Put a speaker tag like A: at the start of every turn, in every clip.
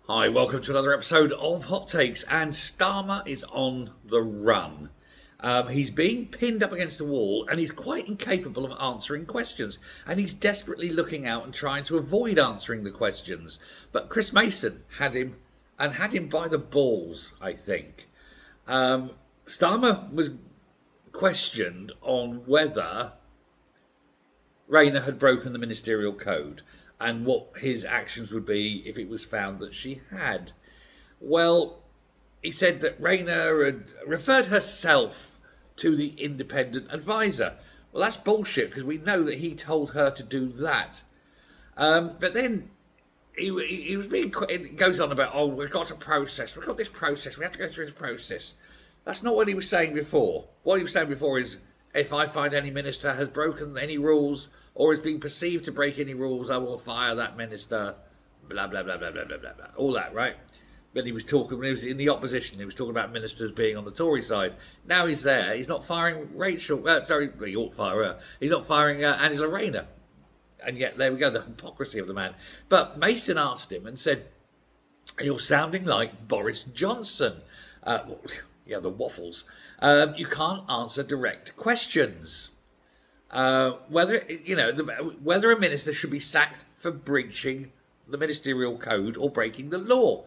A: Hi, welcome to another episode of Hot Takes, and Starmer is on the run. He's being pinned up against the wall, and he's quite incapable of answering questions, and he's desperately looking out and trying to avoid answering the questions. But Chris Mason had him by the balls, I think. Starmer was questioned on whether Rayner had broken the ministerial code and what his actions would be if it was found that she had. Well, he said that Rayner had referred herself to the independent advisor. Well, that's bullshit, because we know that he told her to do that. But then he was being. It goes on about, we've got this process, we have to go through the process. That's not what he was saying before. What he was saying before is, if I find any minister has broken any rules or is being perceived to break any rules, I will fire that minister. Blah, blah, blah, blah, blah, blah, blah, blah. All that, right? When he was in the opposition, he was talking about ministers being on the Tory side. Now he's there. He's not firing Rachel. He ought to fire her. He's not firing Angela Rayner. And yet, there we go, the hypocrisy of the man. But Mason asked him and said, "You're sounding like Boris Johnson." The waffles. You can't answer direct questions. Whether a minister should be sacked for breaching the ministerial code or breaking the law.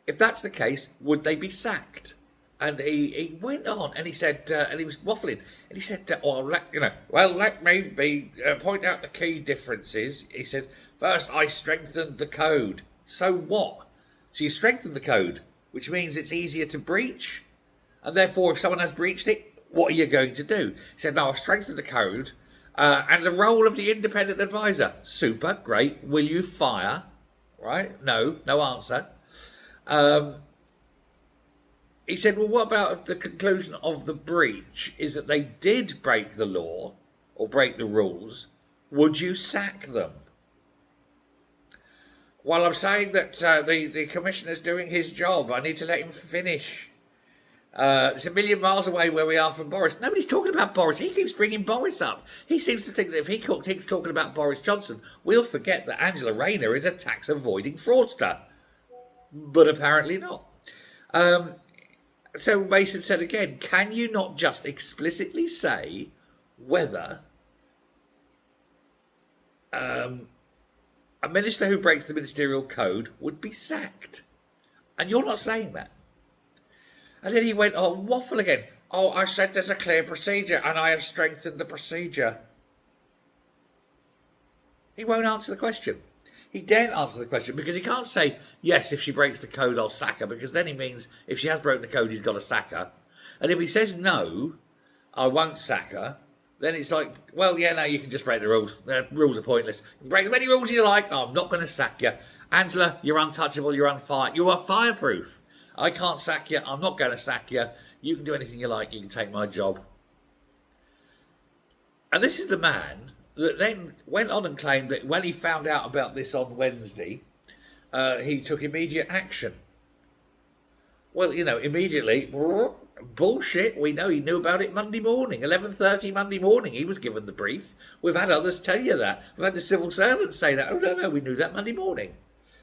A: If that's the case, would they be sacked? And he went on and he said, and he was waffling, and he said, let me point out the key differences. He said, first, I strengthened the code. So what? So you strengthened the code, which means it's easier to breach. And therefore, if someone has breached it, what are you going to do? He said, no, I've strengthened the code. And the role of the independent advisor. Super, great. Will you fire? Right? No answer. He said, well, what about if the conclusion of the breach is that they did break the law or break the rules? Would you sack them? Well, I'm saying that the commissioner's doing his job. I need to let him finish. It's a million miles away where we are from Boris. Nobody's talking about Boris. He keeps bringing Boris up. He seems to think that if he keeps talking about Boris Johnson, we'll forget that Angela Rayner is a tax-avoiding fraudster. But apparently not. So Mason said again, can you not just explicitly say whether a minister who breaks the ministerial code would be sacked? And you're not saying that. And then he went on waffle again. Oh, I said there's a clear procedure and I have strengthened the procedure. He won't answer the question. He daren't answer the question because he can't say, yes, if she breaks the code, I'll sack her, because then he means if she has broken the code, he's got to sack her. And if he says, no, I won't sack her, then it's like, well, yeah, no, you can just break the rules. The rules are pointless. You can break as many rules as you like. I'm not going to sack you. Angela, you're untouchable. You're on fire. You are fireproof. I can't sack you. I'm not going to sack you. You can do anything you like. You can take my job. And this is the man that then went on and claimed that when he found out about this on Wednesday, he took immediate action. Well, immediately, bullshit. We know he knew about it Monday morning, 11:30 Monday morning. He was given the brief. We've had others tell you that. We've had the civil servants say that. Oh, no, we knew that Monday morning.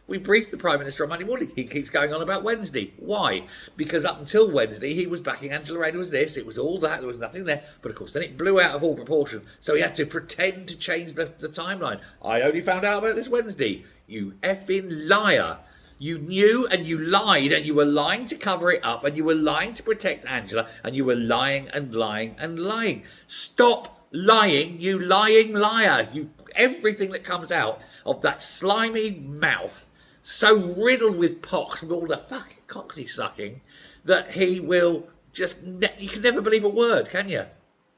A: We briefed the Prime Minister on Monday morning. He keeps going on about Wednesday. Why? Because up until Wednesday, he was backing Angela Rayner was this, it was all that, there was nothing there. But of course, then it blew out of all proportion. So he had to pretend to change the timeline. I only found out about this Wednesday. You effing liar. You knew and you lied, and you were lying to cover it up, and you were lying to protect Angela, and you were lying and lying and lying. Stop lying, you lying liar. Everything that comes out of that slimy mouth, so riddled with pox from all the fucking cocks he's sucking, that he will just... you can never believe a word, can you?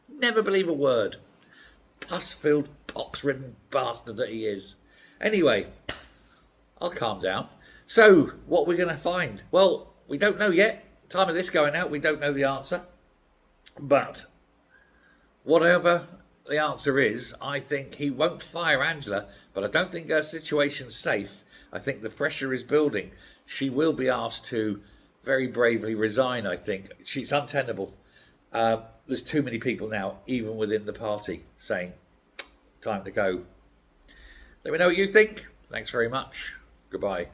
A: Never believe a word. Pus-filled, pox-ridden bastard that he is. Anyway, I'll calm down. So, what are we going to find? Well, we don't know yet. Time of this going out, we don't know the answer. But whatever the answer is, I think he won't fire Angela, but I don't think her situation's safe. I think the pressure is building. She will be asked to very bravely resign, I think. She's untenable. There's too many people now, even within the party, saying, time to go. Let me know what you think. Thanks very much. Goodbye.